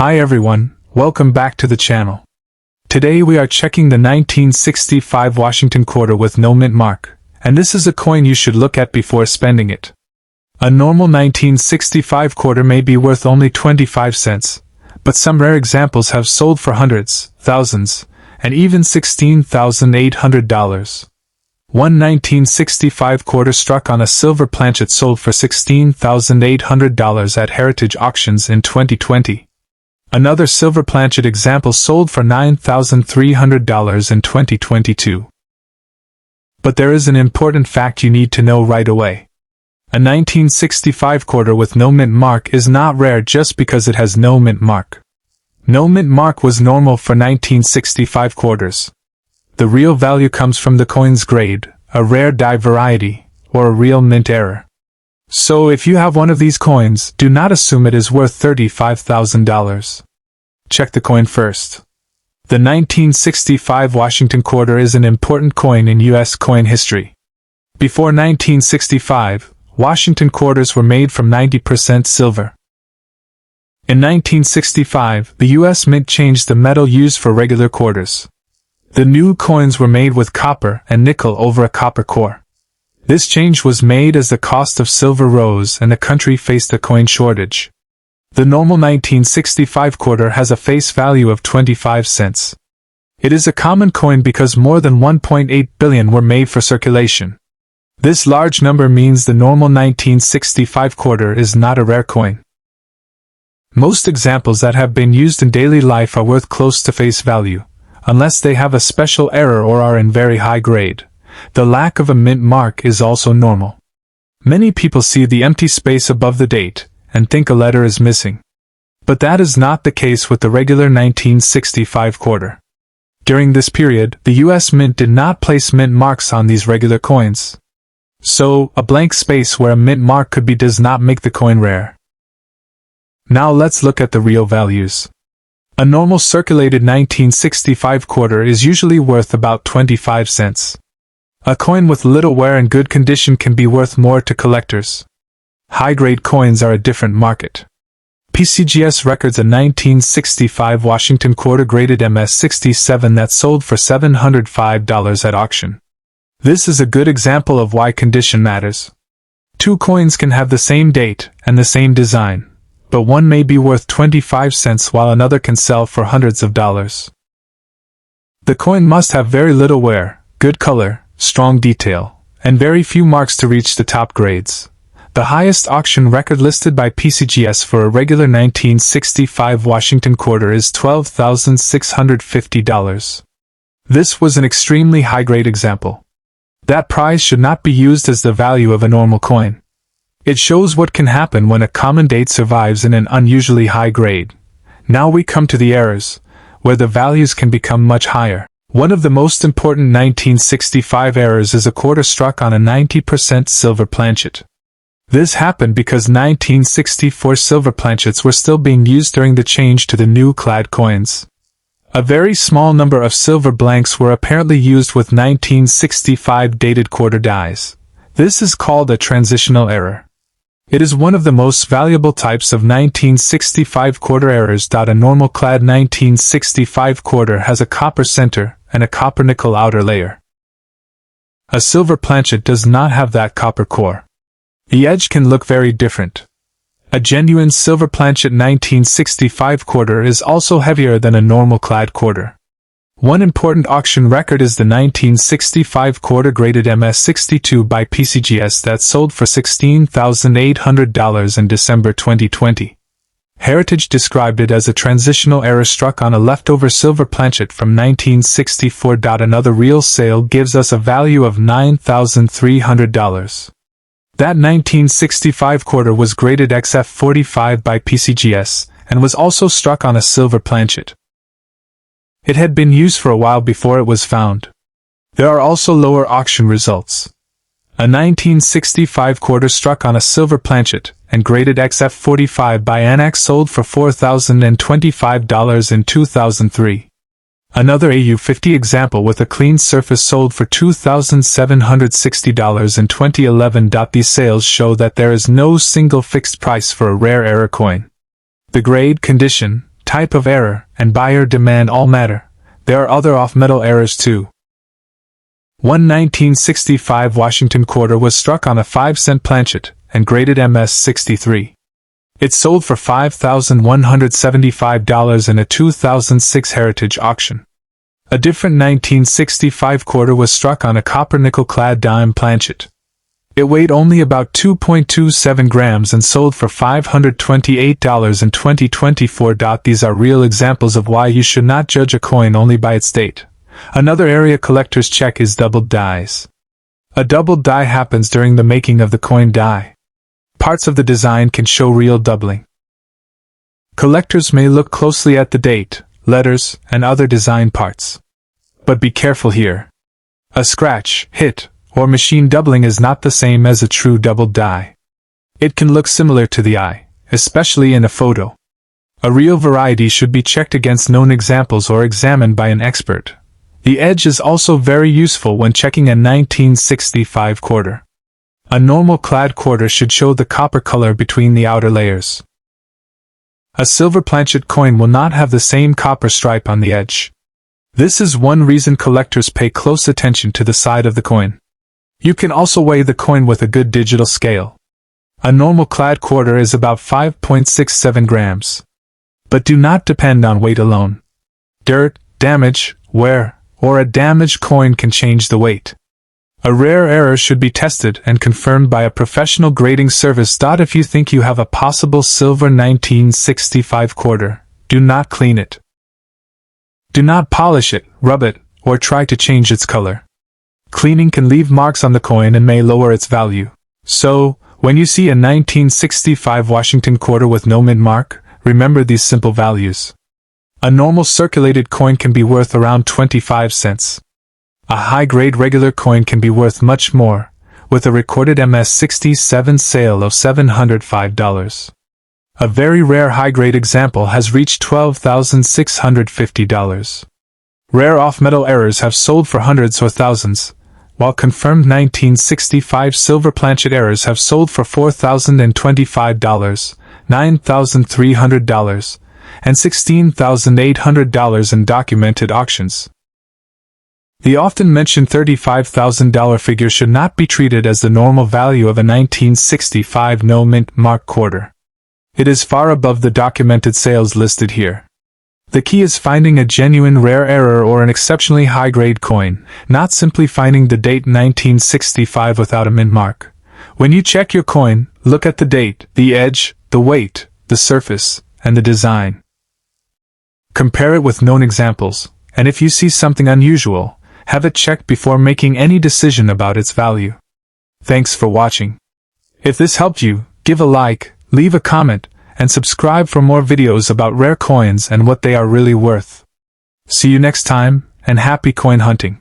Hi everyone, welcome back to the channel. Today we are checking the 1965 Washington quarter with no mint mark, and this is a coin you should look at before spending it. A normal 1965 quarter may be worth only 25 cents, but some rare examples have sold for hundreds, thousands, and even $16,800. One 1965 quarter struck on a silver planchet sold for $16,800 at Heritage Auctions in 2020. Another silver planchet example sold for $9,300 in 2022. But there is an important fact you need to know right away. A 1965 quarter with no mint mark is not rare just because it has no mint mark. No mint mark was normal for 1965 quarters. The real value comes from the coin's grade, a rare die variety, or a real mint error. So if you have one of these coins, do not assume it is worth $35,000. Check the coin first. The 1965 Washington quarter is an important coin in U.S. coin history. Before 1965, Washington quarters were made from 90% silver. In 1965, the U.S. Mint changed the metal used for regular quarters. The new coins were made with copper and nickel over a copper core. This change was made as the cost of silver rose and the country faced a coin shortage. The normal 1965 quarter has a face value of 25 cents. It is a common coin because more than 1.8 billion were made for circulation. This large number means the normal 1965 quarter is not a rare coin. Most examples that have been used in daily life are worth close to face value, unless they have a special error or are in very high grade. The lack of a mint mark is also normal. Many people see the empty space above the date and think a letter is missing. But that is not the case with the regular 1965 quarter. During this period, the U.S. Mint did not place mint marks on these regular coins. So, a blank space where a mint mark could be does not make the coin rare. Now let's look at the real values. A normal circulated 1965 quarter is usually worth about 25 cents. A coin with little wear and good condition can be worth more to collectors. High-grade coins are a different market. PCGS records a 1965 Washington quarter graded MS-67 that sold for $705 at auction. This is a good example of why condition matters. Two coins can have the same date and the same design, but one may be worth 25 cents while another can sell for hundreds of dollars. The coin must have very little wear, good color, strong detail, and very few marks to reach the top grades. The highest auction record listed by PCGS for a regular 1965 Washington quarter is $12,650. This was an extremely high-grade example. That price should not be used as the value of a normal coin. It shows what can happen when a common date survives in an unusually high grade. Now we come to the errors, where the values can become much higher. One of the most important 1965 errors is a quarter struck on a 90% silver planchet. This happened because 1964 silver planchets were still being used during the change to the new clad coins. A very small number of silver blanks were apparently used with 1965 dated quarter dies. This is called a transitional error. It is one of the most valuable types of 1965 quarter errors. A normal clad 1965 quarter has a copper center and a copper nickel outer layer. A silver planchet does not have that copper core. The edge can look very different. A genuine silver planchet 1965 quarter is also heavier than a normal clad quarter. One important auction record is the 1965 quarter graded MS-62 by PCGS that sold for $16,800 in December 2020. Heritage described it as a transitional error struck on a leftover silver planchet from 1964. Another real sale gives us a value of $9,300. That 1965 quarter was graded XF45 by PCGS and was also struck on a silver planchet. It had been used for a while before it was found. There are also lower auction results. A 1965 quarter struck on a silver planchet and graded XF45 by Annex sold for $4,025 in 2003. Another AU50 example with a clean surface sold for $2,760 in 2011. These sales show that there is no single fixed price for a rare error coin. The grade, condition, type of error, and buyer demand all matter. There are other off-metal errors too. One 1965 Washington quarter was struck on a 5-cent planchet and graded MS-63. It sold for $5,175 in a 2006 Heritage auction. A different 1965 quarter was struck on a copper-nickel-clad dime planchet. It weighed only about 2.27 grams and sold for $528 in 2024. These are real examples of why you should not judge a coin only by its date. Another area collectors check is doubled dies. A doubled die happens during the making of the coin die. Parts of the design can show real doubling. Collectors may look closely at the date, letters, and other design parts. But be careful here. A scratch, hit, or machine doubling is not the same as a true doubled die. It can look similar to the eye, especially in a photo. A real variety should be checked against known examples or examined by an expert. The edge is also very useful when checking a 1965 quarter. A normal clad quarter should show the copper color between the outer layers. A silver planchet coin will not have the same copper stripe on the edge. This is one reason collectors pay close attention to the side of the coin. You can also weigh the coin with a good digital scale. A normal clad quarter is about 5.67 grams. But do not depend on weight alone. Dirt, damage, wear, or a damaged coin can change the weight. A rare error should be tested and confirmed by a professional grading service. If you think you have a possible silver 1965 quarter, do not clean it. Do not polish it, rub it, or try to change its color. Cleaning can leave marks on the coin and may lower its value. So, when you see a 1965 Washington quarter with no mint mark, remember these simple values. A normal circulated coin can be worth around 25 cents. A high-grade regular coin can be worth much more, with a recorded MS-67 sale of $705. A very rare high-grade example has reached $12,650. Rare off-metal errors have sold for hundreds or thousands, while confirmed 1965 silver planchet errors have sold for $4,025, $9,300, and $16,800 in documented auctions. The often mentioned $35,000 figure should not be treated as the normal value of a 1965 no mint mark quarter. It is far above the documented sales listed here. The key is finding a genuine rare error or an exceptionally high-grade coin, not simply finding the date 1965 without a mint mark. When you check your coin, look at the date, the edge, the weight, the surface, and the design. Compare it with known examples, and if you see something unusual, have it checked before making any decision about its value. Thanks for watching. If this helped you, give a like, leave a comment, and subscribe for more videos about rare coins and what they are really worth. See you next time, and happy coin hunting!